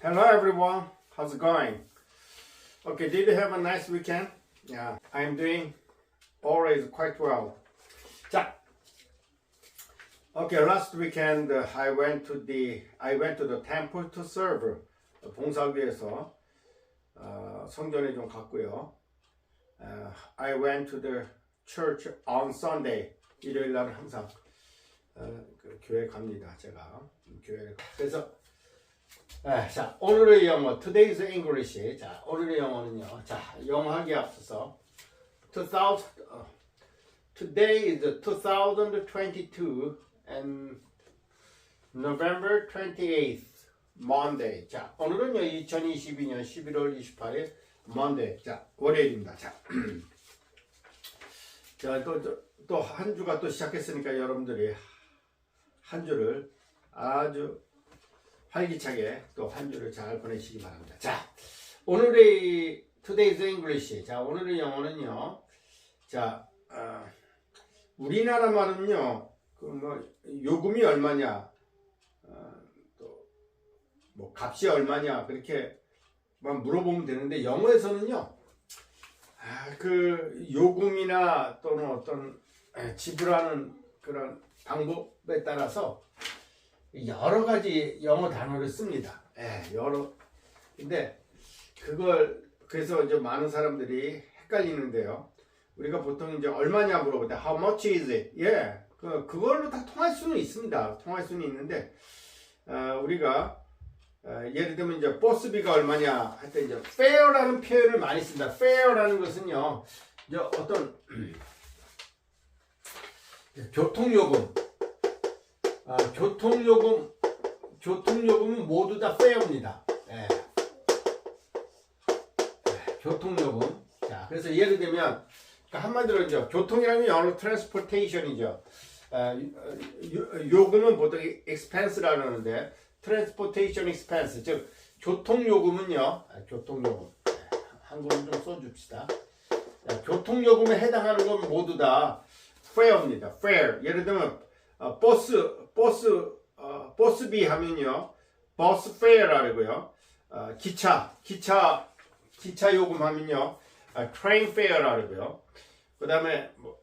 Hello everyone, how's it going? Okay, did you have a nice weekend? Yeah, I'm doing always quite well. 자, okay, last weekend I went to the temple to serve. 봉사위에서 성전에 좀 갔고요. I went to the church on Sunday. 일요일 날은 항상 교회 갑니다. 제가 교회를 그래서 자, 오늘의 영어, today's English. 자, 오늘의 영어는요. 자, 영어하기 앞서서 today is 2022 and November 28th, Monday. 자, 오늘은요 2022년 11월 28일 Monday. 자, 월요일입니다. 자, 자, 또 한 주가 또 시작했으니까 여러분들이 한 주를 아주 활기차게 또 한 주를 잘 보내시기 바랍니다. 자, 오늘의 Today's English. 자, 오늘의 영어는요. 자, 우리나라 말은요. 그 뭐 요금이 얼마냐, 또 뭐 값이 얼마냐 그렇게 막 물어보면 되는데 영어에서는요. 그 요금이나 또는 어떤 지불하는 그런 방법에 따라서 여러 가지 영어 단어를 씁니다. 근데 그래서 이제 많은 사람들이 헷갈리는데요. 우리가 보통 이제 얼마냐 물어볼 때 how much is it? 그걸로 다 통할 수는 있습니다. 통할 수는 있는데 우리가 예를 들면 이제 버스비가 얼마냐 할 때 이제 fare라는 표현을 많이 씁니다. fare라는 것은요. 이제 어떤 교통요금은 모두 다 fare입니다. 교통요금. 자, 그래서 예를 들면 한마디로 이제 교통이라는 영어로 transportation이죠. 요금은 보통 expense라고 하는데 transportation expense, 즉 교통요금은요. 교통요금. 한국은 좀 써줍시다. 교통요금에 해당하는 건 모두 다 fare입니다. fare. 예를 들면 버스비 하면요. 버스 fare라고요. 기차 요금 하면요. train fare라고요. 그다음에 뭐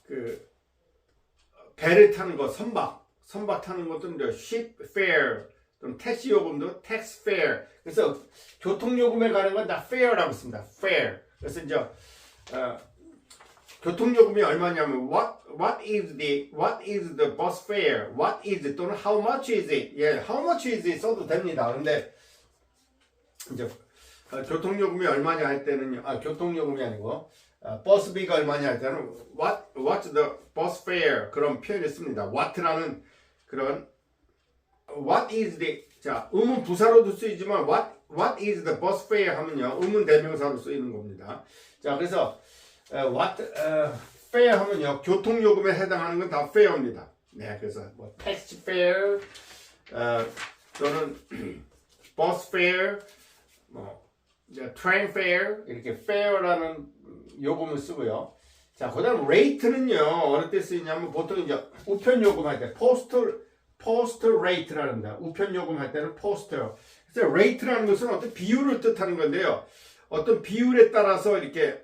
그 배를 타는 거 선박 타는 것도 이제 ship fare 또는 택시 요금도 tax fare. 그래서 교통 요금에 가는 건 다 fare라고 씁니다. fare. 그래서 이제 교통 요금이 얼마냐면 what is the bus fare? What is it? 또는 how much is it? how much is it 써도 됩니다. 근데 이제 교통 요금이 얼마냐 할 때는요. 교통 요금이 아니고 버스비가 얼마냐 할 때는 what's the bus fare? 그런 표현을 씁니다. what라는 그런 what is the 자, 의문 부사로도 쓰이지만 what is the bus fare 하면요. 의문 대명사로 쓰이는 겁니다. 자, 그래서 fare 하면요. 교통 요금에 해당하는 건 다 fare입니다. 네, 그래서 뭐 taxi fare 또는 bus fare 뭐 train fare 이렇게 fare라는 요금을 쓰고요. 자, 그다음 rate는요. 어느 때 쓰이냐면 보통 이제 우편 요금 할 때 postal rate라는 겁니다. 우편 요금 할 때는 postal. 그래서 rate라는 것은 어떤 비율을 뜻하는 건데요. 어떤 비율에 따라서 이렇게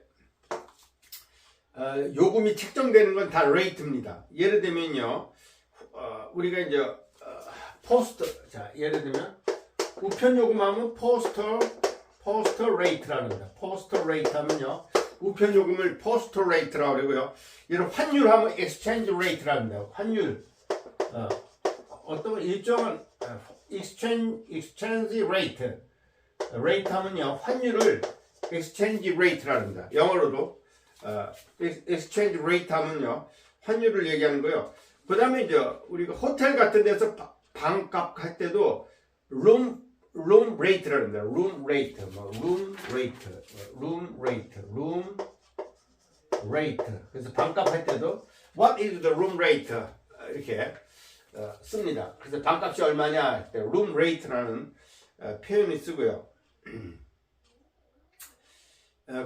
요금이 책정되는 건 다 rate입니다. 예를 들면요. 우리가 이제 자, 예를 들면 우편 요금 하면 postal rate라는 겁니다. postal rate 하면요. 우편 요금을 postal rate라고 그러고요. 예를 환율 하면 exchange rate라는 겁니다. 환율. 어떤 일정한 exchange rate 하면요. 환율을 exchange rate라는 겁니다. 영어로도 exchange rate 하면요. 환율을 얘기하는 거예요. 그 다음에 이제 우리가 호텔 같은 데서 방값 할 때도 room rate라는 겁니다. room rate. 그래서 방값 할 때도 what is the room rate 이렇게 씁니다. 그래서 방값이 얼마냐 할 때 room rate라는 표현을 쓰고요.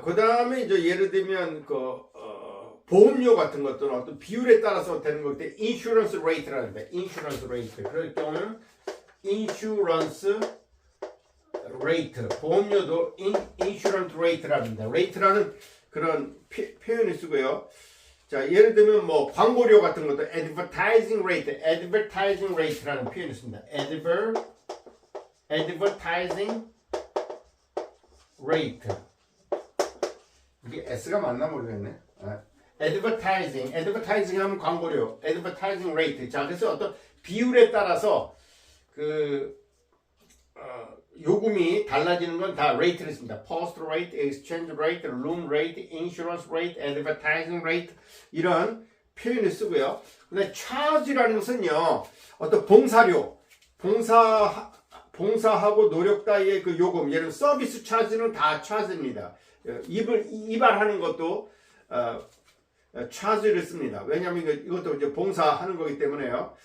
그 다음에 이제 예를 들면 보험료 같은 것들은 어떤 비율에 따라서 되는 것 때 insurance rate라는 겁니다. insurance rate. 그럴 경우는 insurance rate, 보험료도 insurance rate랍니다. rate라는 그런 표현을 쓰고요. 자, 예를 들면 뭐 광고료 같은 것도 advertising rate라는 표현을 씁니다. advertising rate. 이게 S가 맞나 모르겠네. advertising 하면 광고료, advertising rate. 자, 그래서 어떤 비율에 따라서 요금이 달라지는 건 다 rate를 씁니다. post rate, exchange rate, room rate, insurance rate, advertising rate 이런 표현을 쓰고요. 근데 charge라는 것은요, 어떤 봉사료, 봉사하고 노력 따위의 그 요금, 예를 들면 서비스 차지는 다 charge입니다. 이발하는 것도 charge를 씁니다. 왜냐하면 이것도 이제 봉사하는 거기 때문에요.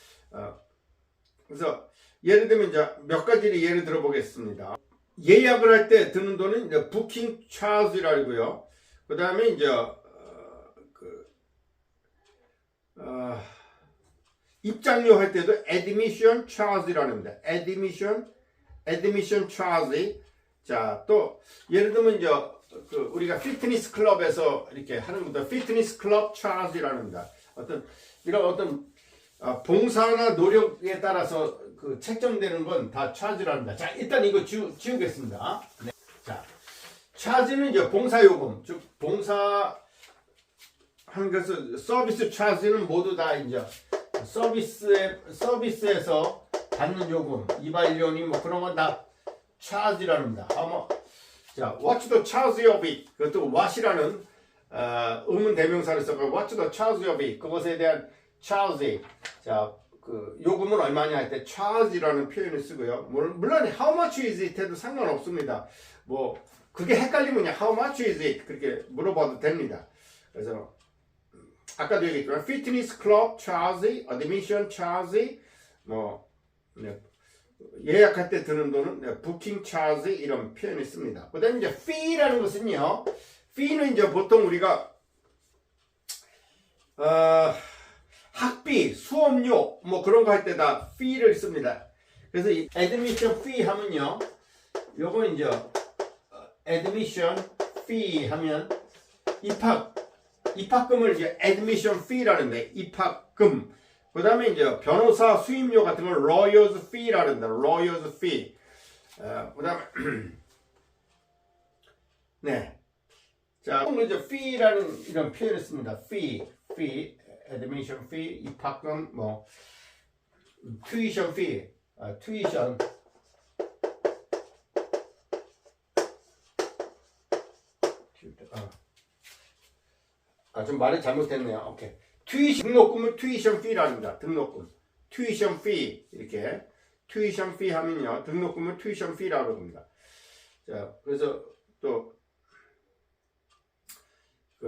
그래서 예를 들면 이제 몇 가지를 예를 들어 보겠습니다. 예약을 할 때 드는 돈은 이제 부킹 차지라고요. 그 다음에 이제 입장료 할 때도 admission charge라는 겁니다. admission charge. 자, 또 예를 들면 이제 우리가 피트니스 클럽에서 이렇게 하는 것도 피트니스 클럽 charge라는 겁니다. 이런 어떤 봉사나 노력에 따라서 책정되는 건 다 차지랍니다. 자, 일단 이거 지우겠습니다. 네. 자, 차지는 이제 봉사요금, 즉 봉사 하는 것은 서비스 차지는 모두 다 이제 서비스에서 받는 요금, 이발료니 뭐 그런 건 다 차지랍니다. 자, what's the charge of it? 그것도 what이라는 의문 대명사를 써서 what's the charge of it? 그것에 대한 charge. 자, 요금은 얼마냐 할 때 charge라는 표현을 쓰고요. 물론 how much is it 해도 상관없습니다. 뭐 그게 헷갈리면 그냥 how much is it 그렇게 물어봐도 됩니다. 그래서 아까도 얘기했지만 fitness club charge, admission charge, 뭐 예약할 때 드는 돈은 booking charge 이런 표현을 씁니다. 그다음에 이제 fee라는 것은요. fee는 이제 보통 우리가 학비, 수업료 뭐 그런 거 할 때 다 fee를 씁니다. 그래서 이 admission fee 하면요. 요거 이제 admission fee 하면 입학금을 이제 admission fee라는데 입학금. 그다음에 이제 변호사 수임료 같은 걸 lawyers fee라는데 lawyers fee. 그다음에 네. 자, 오늘 이제 fee라는 이런 표현을 씁니다. fee. admission fee, 입학금, 뭐 tuition fee, tuition. 좀 말이 잘못됐네요. 오케이. 등록금은 tuition fee랍니다. 등록금. tuition fee 이렇게 tuition fee 하면요. 등록금은 tuition fee라고 합니다. 자, 그래서 또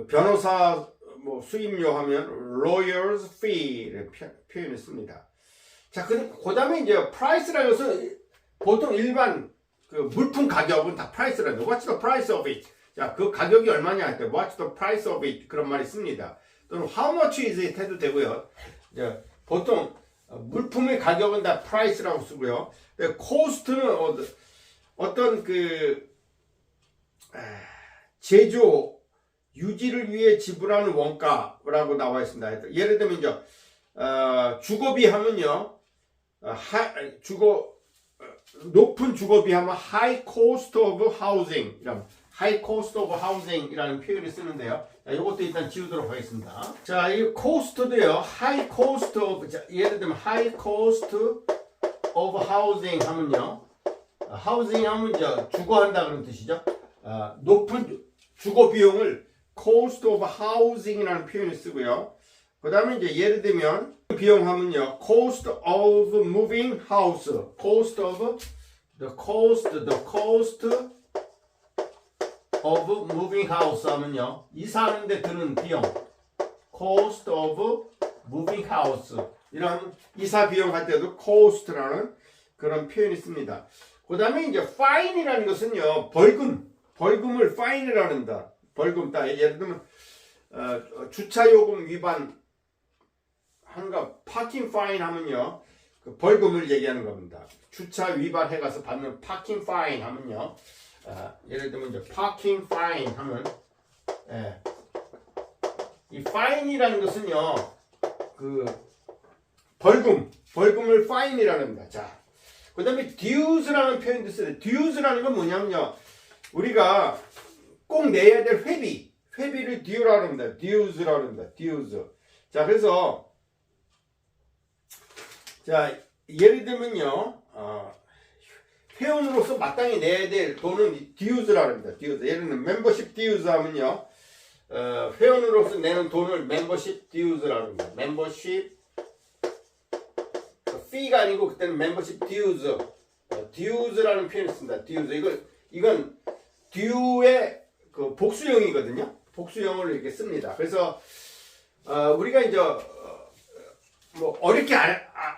변호사 뭐 수임료 하면 lawyers fee를 표현을 씁니다. 자, 그 다음에 이제 price라는 것은 보통 일반 물품 가격은 다 price라는 거예요. What's the price of it? 자, 그 가격이 얼마냐 할 때 What's the price of it? 그런 말이 씁니다. 또는 How much is it? 해도 되고요. 이제 보통 물품의 가격은 다 price라고 쓰고요. cost는 어떤 제조 유지를 위해 지불하는 원가라고 나와 있습니다. 예를 들면 이제 주거비 하면요, 높은 주거비 하면 high cost of housing, high cost of housing이라는 표현을 쓰는데요. 이것도 일단 지우도록 하겠습니다. 자, 이 cost도요, high cost of, 자, 예를 들면 high cost of housing 하면요, housing 하면 이제 주거한다 그런 뜻이죠. 높은 주거 비용을 cost of housing이라는 표현을 쓰고요. 그 다음에 이제 예를 들면 비용 하면요, cost of moving house, cost of the cost of moving house 하면요, 이사하는데 드는 비용, cost of moving house 이런 이사 비용 할 때도 cost라는 그런 표현이 있습니다. 그 다음에 이제 fine이라는 것은요, 벌금을 fine이라는 한다. 벌금 따 예를 들면 주차 요금 위반 한가 파킹 파인 하면요, 그 벌금을 얘기하는 겁니다. 주차 위반해 가서 받는 파킹 파인 하면요. 예를 들면 이제 파킹 파인 하면 이 파인이라는 것은요. 그 벌금을 파인이라는 겁니다. 자, 그다음에 dues라는 표현도 써요. dues라는 건 뭐냐면요. 우리가 꼭 내야 될 회비를 due라고 합니다. dues라고 합니다. dues. 자, 그래서 자, 예를 들면요. 회원으로서 마땅히 내야 될 돈은 dues라고 합니다. dues. 예를 들면 membership dues 하면요. 회원으로서 내는 돈을 membership dues라고 합니다. membership fee가 아니고 그때는 membership dues. dues라는 표현을 씁니다. dues. 이건 due의 그 복수형이거든요. 복수형을 이렇게 씁니다. 그래서 우리가 이제 뭐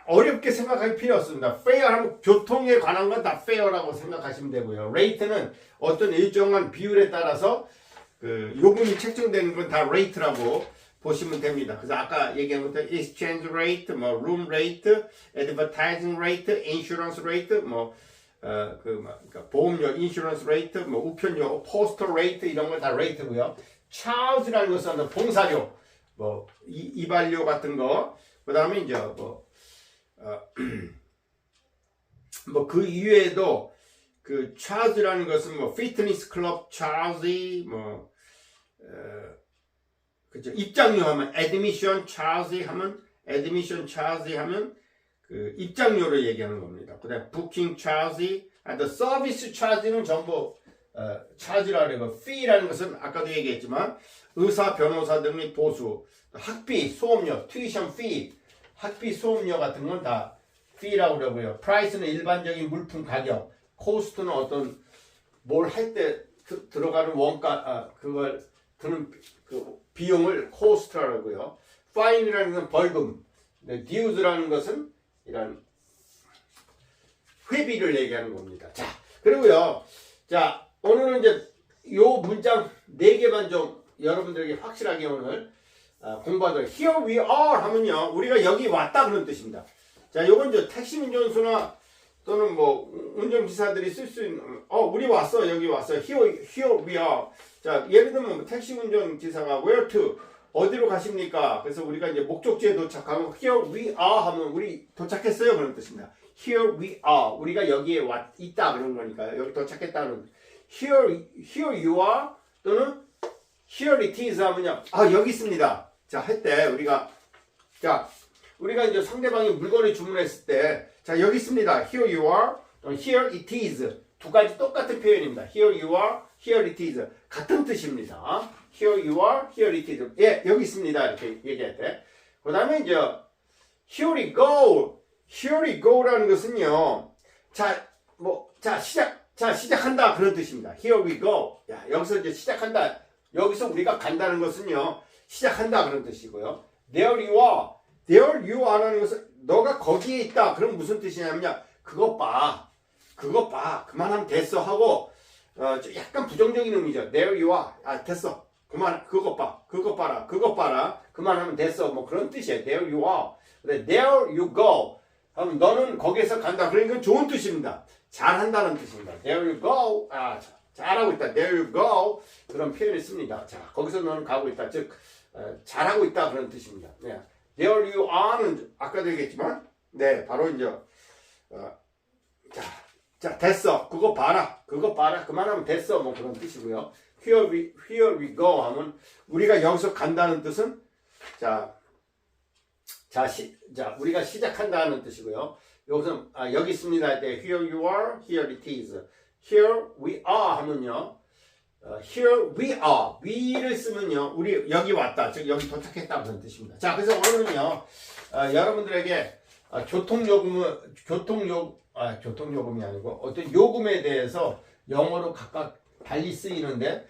어렵게 생각할 필요 없습니다. fair 하면 교통에 관한 건 다 fair라고 생각하시면 되고요. rate는 어떤 일정한 비율에 따라서 그 요금이 책정되는 건 다 rate라고 보시면 됩니다. 그래서 아까 얘기한 것처럼 exchange rate, 뭐 room rate, advertising rate, insurance rate, 그러니까 보험료, insurance rate, 뭐 우편료, postal rate 이런 걸 다 rate고요. charge라는 것은 봉사료, 뭐 이발료 같은 거. 그다음에 이제 그 이외에도 그 charge라는 것은 뭐 fitness club charge, 그죠. 입장료 하면 admission charge 하면 그 입장료를 얘기하는 겁니다. 그다음에 booking charge, the service charge는 전부 charge라고 해요. fee라는 것은 아까도 얘기했지만 의사, 변호사 등의 보수, 학비, 수업료, tuition fee, 학비, 수업료 같은 건 다 fee라고 그러고요. price는 일반적인 물품 가격, cost는 어떤 뭘 할 때 들어가는 원가, 그걸 드는 그 비용을 cost라고요. fine이라는 건 벌금, dues라는 것은 이런 회비를 얘기하는 겁니다. 자, 그리고요. 자, 오늘은 이제 요 문장 4개만 좀 여러분들에게 확실하게 오늘 공부하도록. Here we are 하면요. 우리가 여기 왔다 그런 뜻입니다. 자, 요건 이제 택시 운전수나 또는 뭐 운전기사들이 쓸 수 있는 우리 왔어. 여기 왔어. Here we are. 자, 예를 들면 뭐 택시 운전기사가 where to 어디로 가십니까? 그래서 우리가 이제 목적지에 도착하면 here we are 하면 우리 도착했어요 그런 뜻입니다. Here we are. 우리가 여기에 있다 그런 거니까요. 여기 도착했다는 here you are 또는 here it is 하면요. 여기 있습니다. 자, 할 때 우리가 이제 상대방이 물건을 주문했을 때 자, 여기 있습니다. Here you are, here it is. 두 가지 똑같은 표현입니다. Here you are, here it is. 같은 뜻입니다. Here you are, here it is. 예, 여기 있습니다. 이렇게 얘기할 때. 그 다음에 이제 here we go. Here we go라는 것은요. 시작한다. 그런 뜻입니다. Here we go. 야, 여기서 이제 시작한다. 여기서 우리가 간다는 것은요. 시작한다. 그런 뜻이고요. There you are. There you are라는 것은 너가 거기에 있다. 그럼 무슨 뜻이냐면요. 그것 봐. 그만하면 됐어. 하고, 약간 부정적인 의미죠. There you are. 됐어. 그만, 그것 봐라. 그만하면 됐어. 뭐 그런 뜻이에요. There you are. 근데 there you go. 하면 너는 거기에서 간다. 그러니까 좋은 뜻입니다. 잘한다는 뜻입니다. There you go. 잘하고 있다. There you go. 그런 표현을 씁니다. 자, 거기서 너는 가고 있다. 즉, 잘하고 있다. 그런 뜻입니다. 네. There you are는 아까도 얘기했지만, 네, 바로 이제, 자, 됐어. 그거 봐라. 그만하면 됐어. 뭐 그런 뜻이고요. Here we go 하면 우리가 여기서 간다는 뜻은 우리가 시작한다는 뜻이고요. 여기서 여기 있습니다 할 때 here you are, here it is. Here we are 하면요. Here we are. we를 쓰면요. 우리 여기 왔다. 즉 여기 도착했다 그런 뜻입니다. 자, 그래서 오늘은요. 여러분들에게 교통요금이 아니고 어떤 요금에 대해서 영어로 각각 달리 쓰이는데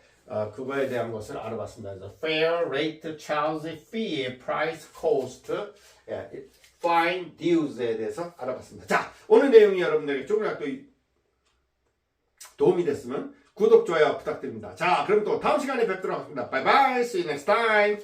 그거에 대한 것을 알아봤습니다. 그래서 fare, rate, charge, fee, price, cost, fine, dues에 대해서 알아봤습니다. 자, 오늘 내용이 여러분들에게 조금이라도 도움이 됐으면 구독, 좋아요 부탁드립니다. 자, 그럼 또 다음 시간에 뵙도록 하겠습니다. Bye bye. See you next time.